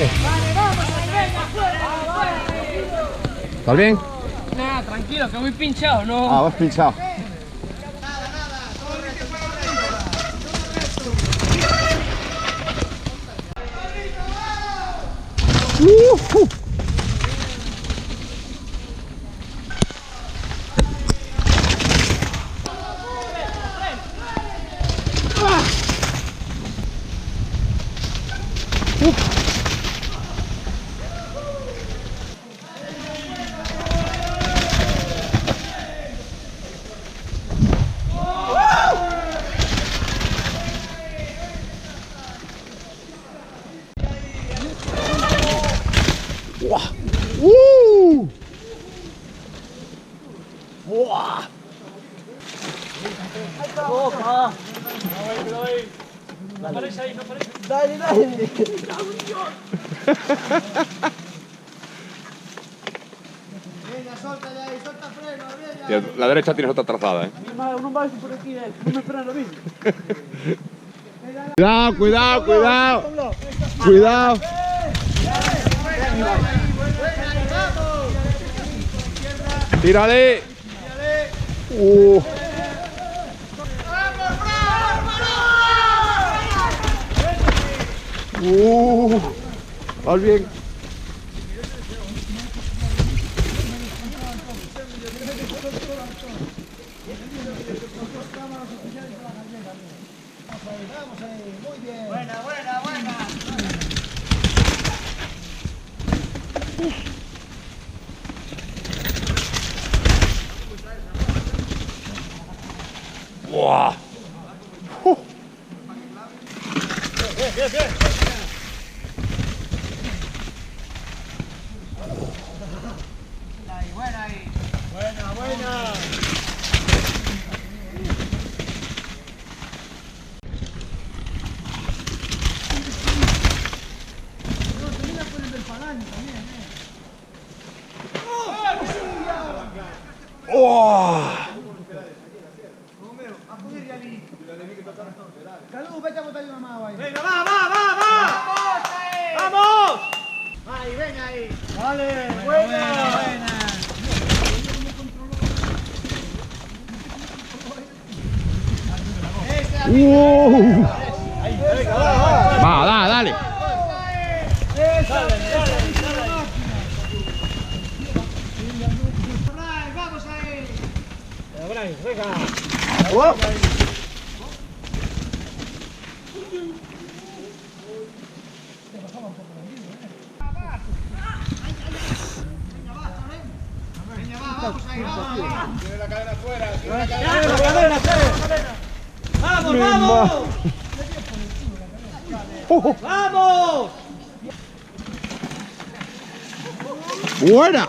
dale. ¿Estás bien? Nada, tranquilo, que voy pinchado, ¿no? Ah, vas pinchado. Dale, dale. Venga, suelta ahí, suelta freno, venga. La derecha tienes otra trazada, ¿eh? No vais por aquí, no me esperan lo mismo. Cuidado, cuidado, cuidado. Cuidado. Tírale. Vas bien. Vamos ahí, muy bien. Buena, buena, buena. ¡Buah! Bien, bien. Buena ahí. Buena, buena. Calú, vete a botar una mano ahí. Venga, va, va, va, va. ¡Vamos! Ahí, venga ahí. Vale, buena, buena. Va, dale. Vamos ahí. Venga. Vamos ahí, vamos. Tiene la cadena afuera, tiene la cadena afuera. ¡Vamos, vamos! ¡Vamos! Buena.